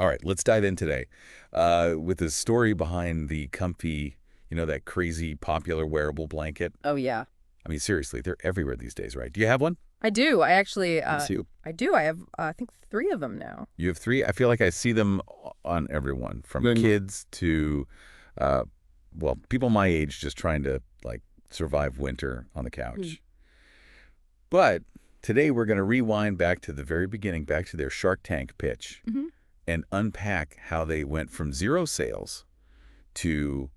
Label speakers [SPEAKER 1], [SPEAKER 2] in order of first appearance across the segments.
[SPEAKER 1] All right, let's dive in today with the story behind the comfy, that crazy popular wearable blanket.
[SPEAKER 2] Oh, yeah.
[SPEAKER 1] I mean, seriously, they're everywhere these days, right? Do you have one?
[SPEAKER 2] I do. I actually,
[SPEAKER 1] Let's see.
[SPEAKER 2] I do. I have, I think, three of them now.
[SPEAKER 1] You have three? I feel like I see them on everyone, from kids to, uh, well, people my age just trying to, like, survive winter on the couch. But today we're going to rewind back to the very beginning, back to their Shark Tank pitch, and unpack how they went from zero sales to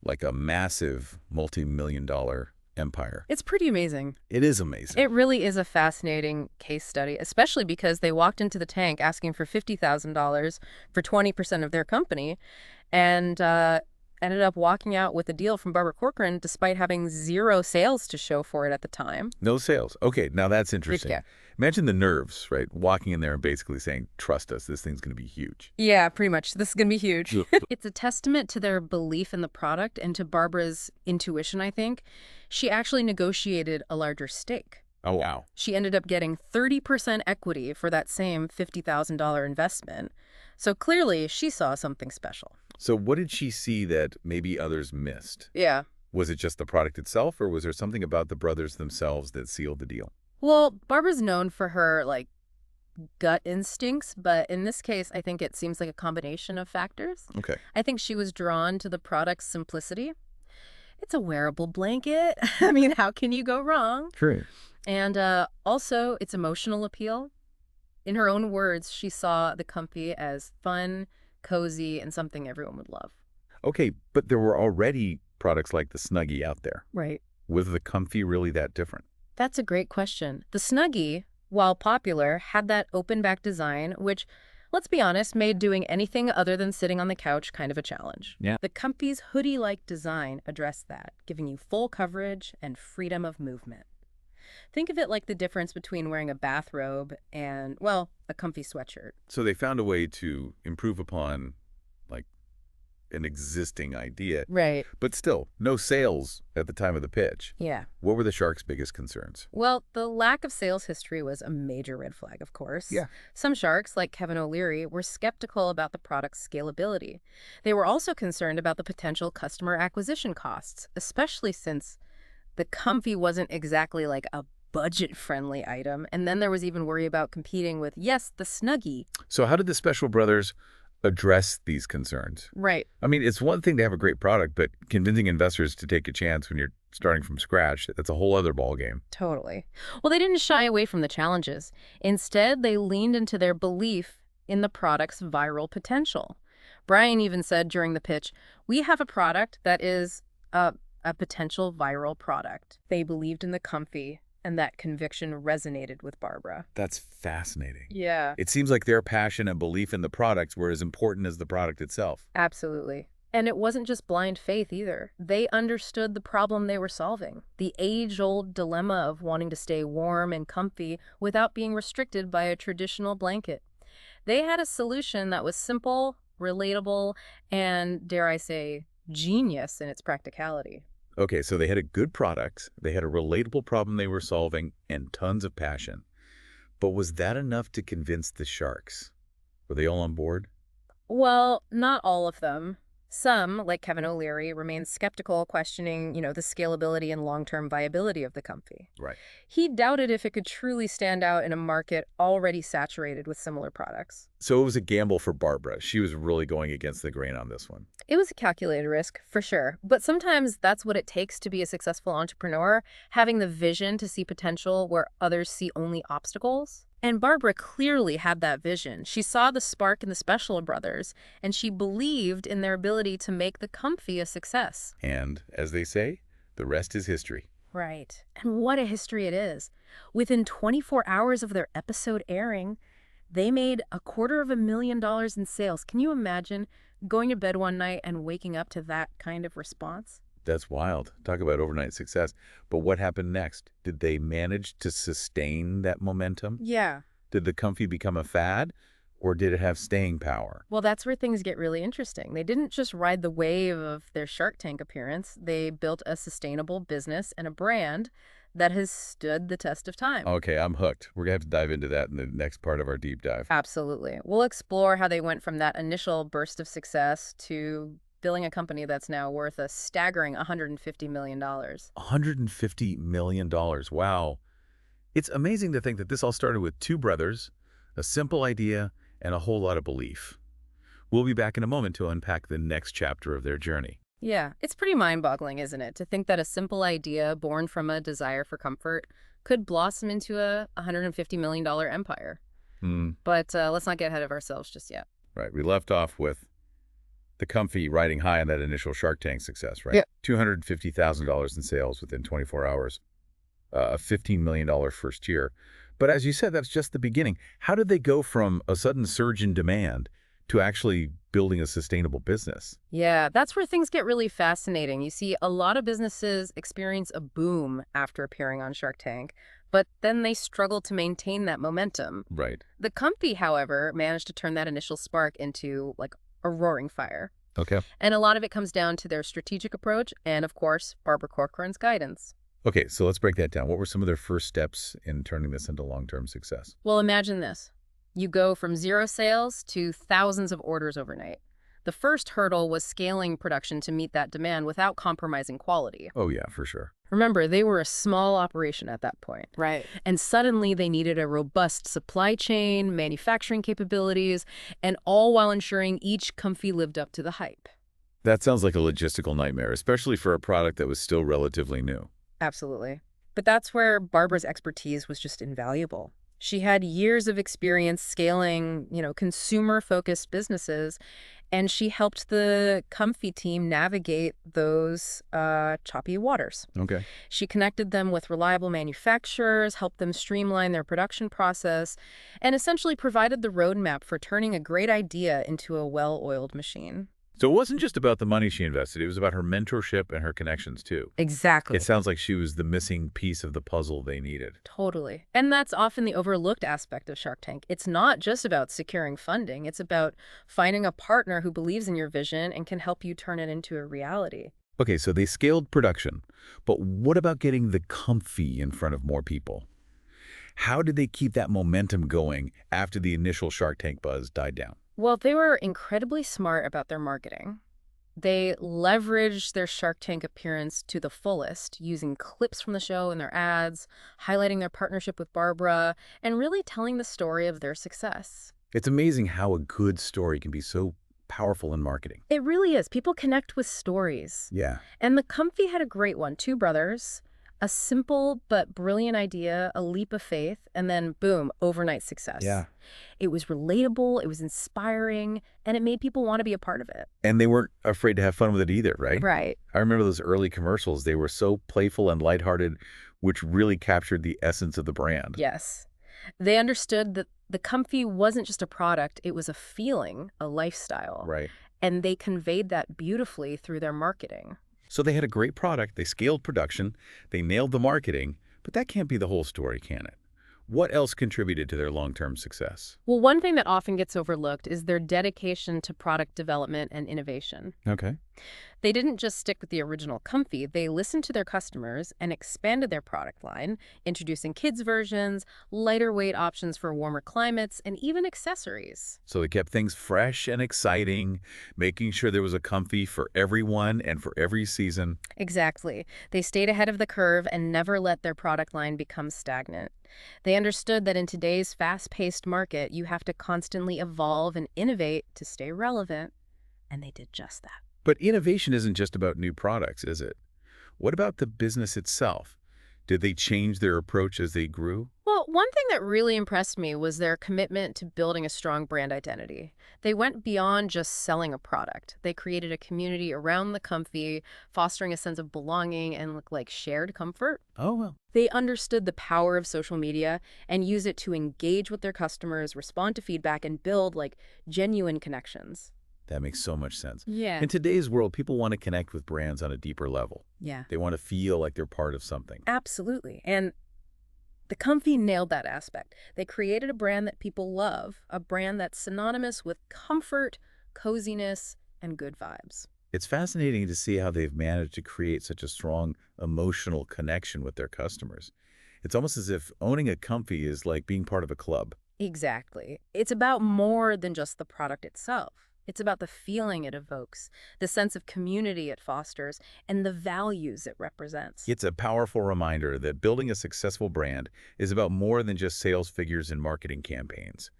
[SPEAKER 1] like a massive multi-million-dollar empire.
[SPEAKER 2] It's pretty amazing.
[SPEAKER 1] It is amazing.
[SPEAKER 2] It really is a fascinating case study, especially because they walked into the tank asking for $50,000 for 20% of their company and ended up walking out with a deal from Barbara Corcoran despite having zero sales to show for it at the time.
[SPEAKER 1] No sales. Okay, now that's interesting.
[SPEAKER 2] Yeah.
[SPEAKER 1] Imagine the nerves, right? Walking in there and basically saying, trust us, this thing's going to be huge.
[SPEAKER 2] Yeah, pretty much. This is going to be huge. It's a testament to their belief in the product and to Barbara's intuition, I think. She actually negotiated a larger stake.
[SPEAKER 1] Oh, wow.
[SPEAKER 2] She ended up getting 30% equity for that same $50,000 investment. So clearly, she saw something special.
[SPEAKER 1] So what did she see that maybe others missed?
[SPEAKER 2] Yeah.
[SPEAKER 1] Was it just the product itself, or was there something about the brothers themselves that sealed the deal?
[SPEAKER 2] Well, Barbara's known for her, like, gut instincts, but in this case, I think it seems like a combination of factors.
[SPEAKER 1] Okay.
[SPEAKER 2] I think she was drawn to the product's simplicity. It's a wearable blanket. I mean, how can you go wrong?
[SPEAKER 1] True.
[SPEAKER 2] And also, its emotional appeal. In her own words, she saw the comfy as fun, cozy, and something everyone would love.
[SPEAKER 1] Okay, but there were already products like the Snuggie out there.
[SPEAKER 2] Right.
[SPEAKER 1] Was the comfy really that different?
[SPEAKER 2] That's a great question. The Snuggie, while popular, had that open back design, which, let's be honest, made doing anything other than sitting on the couch kind of a challenge.
[SPEAKER 1] Yeah.
[SPEAKER 2] The Comfy's hoodie-like design addressed that, giving you full coverage and freedom of movement. Think of it like the difference between wearing a bathrobe and, well, a comfy sweatshirt.
[SPEAKER 1] So they found a way to improve upon, like, an existing idea.
[SPEAKER 2] Right.
[SPEAKER 1] But still, no sales at the time of the pitch.
[SPEAKER 2] Yeah.
[SPEAKER 1] What were the Sharks' biggest concerns?
[SPEAKER 2] Well, the lack of sales history was a major red flag, of course.
[SPEAKER 1] Yeah.
[SPEAKER 2] Some sharks, like Kevin O'Leary, were skeptical about the product's scalability. They were also concerned about the potential customer acquisition costs, especially since the Comfy wasn't exactly like a budget-friendly item. And then there was even worry about competing with, yes, the Snuggie.
[SPEAKER 1] So how did the Special Brothers address these concerns?
[SPEAKER 2] Right.
[SPEAKER 1] I mean, it's one thing to have a great product, but convincing investors to take a chance when you're starting from scratch, that's a whole other ballgame.
[SPEAKER 2] Totally. Well, they didn't shy away from the challenges. Instead, they leaned into their belief in the product's viral potential. Brian even said during the pitch, we have a product that is a potential viral product. They believed in the Comfy, and that conviction resonated with Barbara.
[SPEAKER 1] That's fascinating.
[SPEAKER 2] Yeah.
[SPEAKER 1] It seems like their passion and belief in the products were as important as the product itself.
[SPEAKER 2] Absolutely. And it wasn't just blind faith either. They understood the problem they were solving, the age-old dilemma of wanting to stay warm and comfy without being restricted by a traditional blanket. They had a solution that was simple, relatable, and, dare I say, genius in its practicality.
[SPEAKER 1] Okay, so they had a good product, they had a relatable problem they were solving, and tons of passion. But was that enough to convince the Sharks? Were they all on board?
[SPEAKER 2] Well, not all of them. Some, like Kevin O'Leary, remained skeptical, questioning, the scalability and long-term viability of the Comfy.
[SPEAKER 1] Right.
[SPEAKER 2] He doubted if it could truly stand out in a market already saturated with similar products.
[SPEAKER 1] So it was a gamble for Barbara. She was really going against the grain on this one.
[SPEAKER 2] It was a calculated risk, for sure. But sometimes that's what it takes to be a successful entrepreneur, having the vision to see potential where others see only obstacles. And Barbara clearly had that vision. She saw the spark in the Special Brothers, and she believed in their ability to make the Comfy a success.
[SPEAKER 1] And, as they say, the rest is history.
[SPEAKER 2] Right. And what a history it is. Within 24 hours of their episode airing, they made $250,000 in sales. Can you imagine going to bed one night and waking up to that kind of response?
[SPEAKER 1] That's wild. Talk about overnight success. But what happened next? Did they manage to sustain that momentum?
[SPEAKER 2] Yeah.
[SPEAKER 1] Did the Comfy become a fad, or did it have staying power?
[SPEAKER 2] Well, that's where things get really interesting. They didn't just ride the wave of their Shark Tank appearance. They built a sustainable business and a brand that has stood the test of time.
[SPEAKER 1] Okay, I'm hooked. We're going to have to dive into that in the next part of our deep dive.
[SPEAKER 2] Absolutely. We'll explore how they went from that initial burst of success to building a company that's now worth a staggering $150 million.
[SPEAKER 1] $150 million. Wow. It's amazing to think that this all started with two brothers, a simple idea, and a whole lot of belief. We'll be back in a moment to unpack the next chapter of their journey.
[SPEAKER 2] Yeah, it's pretty mind-boggling, isn't it, to think that a simple idea born from a desire for comfort could blossom into a $150 million empire. But let's not get ahead of ourselves just yet.
[SPEAKER 1] Right. We left off with the Comfy riding high on that initial Shark Tank success, right?
[SPEAKER 2] Yeah.
[SPEAKER 1] $250,000 in sales within 24 hours, a $15 million first year. But as you said, that's just the beginning. How did they go from a sudden surge in demand to actually building a sustainable business?
[SPEAKER 2] Yeah, that's where things get really fascinating. You see, a lot of businesses experience a boom after appearing on Shark Tank, but then they struggle to maintain that momentum.
[SPEAKER 1] Right.
[SPEAKER 2] The Comfy, however, managed to turn that initial spark into, like, a roaring fire.
[SPEAKER 1] Okay.
[SPEAKER 2] And a lot of it comes down to their strategic approach and, of course, Barbara Corcoran's guidance.
[SPEAKER 1] Okay, so let's break that down. What were some of their first steps in turning this into long-term success?
[SPEAKER 2] Well, imagine this. You go from 0 sales to thousands of orders overnight. The first hurdle was scaling production to meet that demand without compromising quality.
[SPEAKER 1] Oh, yeah, for sure.
[SPEAKER 2] Remember, they were a small operation at that point.
[SPEAKER 3] Right.
[SPEAKER 2] And suddenly they needed a robust supply chain, manufacturing capabilities, and all while ensuring each Comfy lived up to the hype.
[SPEAKER 1] That sounds like a logistical nightmare, especially for a product that was still relatively new.
[SPEAKER 2] Absolutely. But that's where Barbara's expertise was just invaluable. She had years of experience scaling, consumer-focused businesses, and she helped the Comfy team navigate those choppy waters.
[SPEAKER 1] Okay.
[SPEAKER 2] She connected them with reliable manufacturers, helped them streamline their production process, and essentially provided the roadmap for turning a great idea into a well-oiled machine.
[SPEAKER 1] So it wasn't just about the money she invested. It was about her mentorship and her connections, too.
[SPEAKER 2] Exactly.
[SPEAKER 1] It sounds like she was the missing piece of the puzzle they needed.
[SPEAKER 2] Totally. And that's often the overlooked aspect of Shark Tank. It's not just about securing funding. It's about finding a partner who believes in your vision and can help you turn it into a reality.
[SPEAKER 1] Okay, so they scaled production. But what about getting the Comfy in front of more people? How did they keep that momentum going after the initial Shark Tank buzz died down?
[SPEAKER 2] Well, they were incredibly smart about their marketing. They leveraged their Shark Tank appearance to the fullest, using clips from the show in their ads, highlighting their partnership with Barbara, and really telling the story of their success.
[SPEAKER 1] It's amazing how a good story can be so powerful in marketing.
[SPEAKER 2] It really is. People connect with stories.
[SPEAKER 1] Yeah.
[SPEAKER 2] And the Comfy had a great one. 2 brothers, a simple but brilliant idea, a leap of faith, and then boom, overnight success.
[SPEAKER 1] Yeah.
[SPEAKER 2] It was relatable, it was inspiring, and it made people want to be a part of it.
[SPEAKER 1] And they weren't afraid to have fun with it either, right?
[SPEAKER 2] Right.
[SPEAKER 1] I remember those early commercials. They were so playful and lighthearted, which really captured the essence of the brand.
[SPEAKER 2] Yes. They understood that the Comfy wasn't just a product, it was a feeling, a lifestyle.
[SPEAKER 1] Right.
[SPEAKER 2] And they conveyed that beautifully through their marketing.
[SPEAKER 1] So they had a great product, they scaled production, they nailed the marketing, but that can't be the whole story, can it? What else contributed to their long-term success?
[SPEAKER 2] Well, one thing that often gets overlooked is their dedication to product development and innovation.
[SPEAKER 1] Okay.
[SPEAKER 2] They didn't just stick with the original Comfy, they listened to their customers and expanded their product line, introducing kids' versions, lighter weight options for warmer climates, and even accessories.
[SPEAKER 1] So they kept things fresh and exciting, making sure there was a Comfy for everyone and for every season.
[SPEAKER 2] Exactly. They stayed ahead of the curve and never let their product line become stagnant. They understood that in today's fast-paced market, you have to constantly evolve and innovate to stay relevant, and they did just that.
[SPEAKER 1] But innovation isn't just about new products, is it? What about the business itself? Did they change their approach as they grew?
[SPEAKER 2] Well, one thing that really impressed me was their commitment to building a strong brand identity. They went beyond just selling a product. They created a community around the Comfy, fostering a sense of belonging and like shared comfort.
[SPEAKER 1] Oh, well.
[SPEAKER 2] They understood the power of social media and used it to engage with their customers, respond to feedback, and build genuine connections.
[SPEAKER 1] That makes so much sense.
[SPEAKER 2] Yeah.
[SPEAKER 1] In today's world, people want to connect with brands on a deeper level.
[SPEAKER 2] Yeah.
[SPEAKER 1] They want to feel like they're part of something.
[SPEAKER 2] Absolutely. And the Comfy nailed that aspect. They created a brand that people love, a brand that's synonymous with comfort, coziness, and good vibes.
[SPEAKER 1] It's fascinating to see how they've managed to create such a strong emotional connection with their customers. It's almost as if owning a Comfy is like being part of a club.
[SPEAKER 2] Exactly. It's about more than just the product itself. It's about the feeling it evokes, the sense of community it fosters, and the values it represents.
[SPEAKER 1] It's a powerful reminder that building a successful brand is about more than just sales figures and marketing campaigns.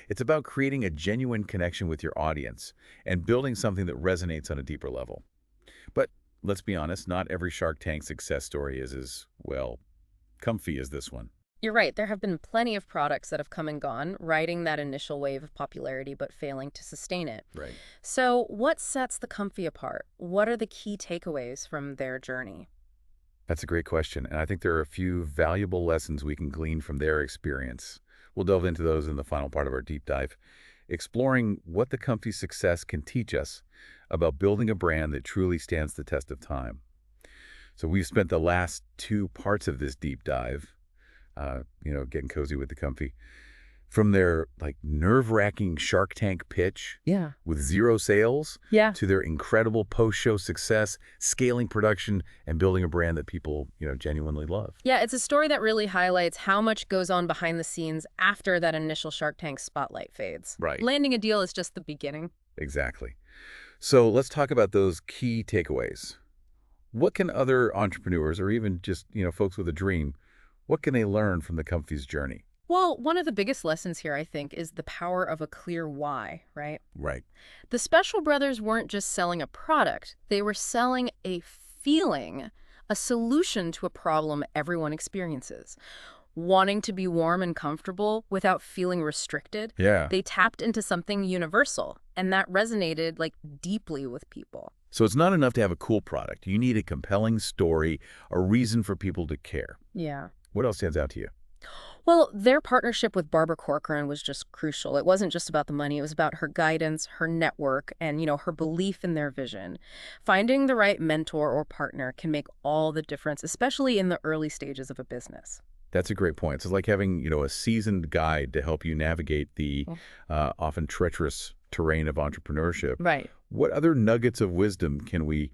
[SPEAKER 1] It's about creating a genuine connection with your audience and building something that resonates on a deeper level. But let's be honest, not every Shark Tank success story is as, well, comfy as this one.
[SPEAKER 2] You're right, there have been plenty of products that have come and gone, riding that initial wave of popularity but failing to sustain it.
[SPEAKER 1] Right.
[SPEAKER 2] So, what sets the Comfy apart? What are the key takeaways from their journey?
[SPEAKER 1] That's a great question, and I think there are a few valuable lessons we can glean from their experience. We'll delve into those in the final part of our deep dive, exploring what the Comfy success can teach us about building a brand that truly stands the test of time. So we've spent the last two parts of this deep dive, getting cozy with the Comfy, from their like nerve-wracking Shark Tank pitch
[SPEAKER 2] Yeah.
[SPEAKER 1] with zero sales
[SPEAKER 2] Yeah.
[SPEAKER 1] to their incredible post-show success, scaling production, and building a brand that people, genuinely love.
[SPEAKER 2] Yeah, it's a story that really highlights how much goes on behind the scenes after that initial Shark Tank spotlight fades.
[SPEAKER 1] Right.
[SPEAKER 2] Landing a deal is just the beginning.
[SPEAKER 1] Exactly. So let's talk about those key takeaways. What can other entrepreneurs or even just, folks with a dream, what can they learn from the Comfy's journey?
[SPEAKER 2] Well, one of the biggest lessons here, I think, is the power of a clear why, right?
[SPEAKER 1] Right.
[SPEAKER 2] The Special Brothers weren't just selling a product, they were selling a feeling, a solution to a problem everyone experiences. Wanting to be warm and comfortable without feeling restricted,
[SPEAKER 1] Yeah.
[SPEAKER 2] they tapped into something universal, and that resonated like deeply with people.
[SPEAKER 1] So it's not enough to have a cool product. You need a compelling story, a reason for people to care.
[SPEAKER 2] Yeah.
[SPEAKER 1] What else stands out to you?
[SPEAKER 2] Well, their partnership with Barbara Corcoran was just crucial. It wasn't just about the money. It was about her guidance, her network, and, her belief in their vision. Finding the right mentor or partner can make all the difference, especially in the early stages of a business.
[SPEAKER 1] That's a great point. It's like having, a seasoned guide to help you navigate the often treacherous terrain of entrepreneurship.
[SPEAKER 2] Right.
[SPEAKER 1] What other nuggets of wisdom can we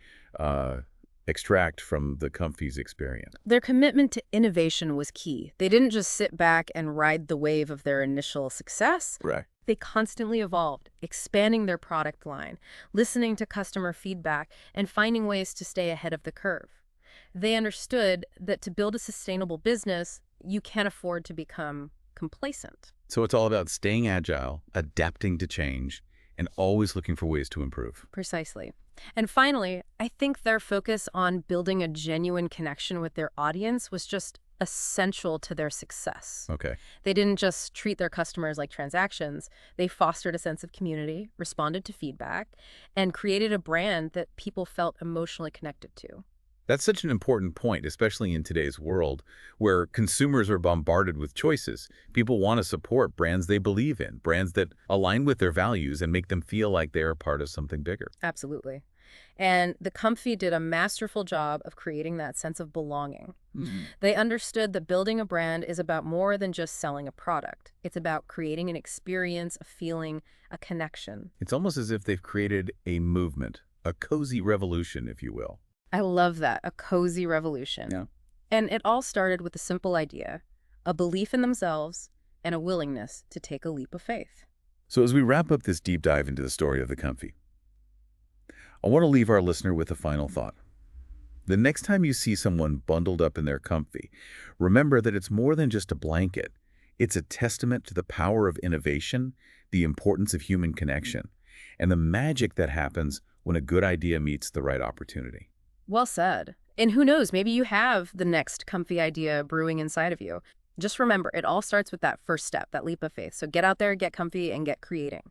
[SPEAKER 1] extract from the Comfy's experience?
[SPEAKER 2] Their commitment to innovation was key. They didn't just sit back and ride the wave of their initial success.
[SPEAKER 1] Right.
[SPEAKER 2] They constantly evolved, expanding their product line, listening to customer feedback, and finding ways to stay ahead of the curve. They understood that to build a sustainable business, you can't afford to become complacent.
[SPEAKER 1] So it's all about staying agile, adapting to change, and always looking for ways to improve.
[SPEAKER 2] Precisely. And finally, I think their focus on building a genuine connection with their audience was just essential to their success.
[SPEAKER 1] Okay.
[SPEAKER 2] They didn't just treat their customers like transactions. They fostered a sense of community, responded to feedback, and created a brand that people felt emotionally connected to.
[SPEAKER 1] That's such an important point, especially in today's world, where consumers are bombarded with choices. People want to support brands they believe in, brands that align with their values and make them feel like they are part of something bigger.
[SPEAKER 2] Absolutely. And the Comfy did a masterful job of creating that sense of belonging. They understood that building a brand is about more than just selling a product. It's about creating an experience, a feeling, a connection.
[SPEAKER 1] It's almost as if they've created a movement, a cozy revolution, if you will.
[SPEAKER 2] I love that, a cozy revolution.
[SPEAKER 1] Yeah.
[SPEAKER 2] And it all started with a simple idea, a belief in themselves and a willingness to take a leap of faith.
[SPEAKER 1] So as we wrap up this deep dive into the story of the Comfy, I want to leave our listener with a final thought. The next time you see someone bundled up in their Comfy, remember that it's more than just a blanket. It's a testament to the power of innovation, the importance of human connection, and the magic that happens when a good idea meets the right opportunity.
[SPEAKER 2] Well said. And who knows, maybe you have the next Comfy idea brewing inside of you. Just remember, it all starts with that first step, that leap of faith. So get out there, get comfy, and get creating.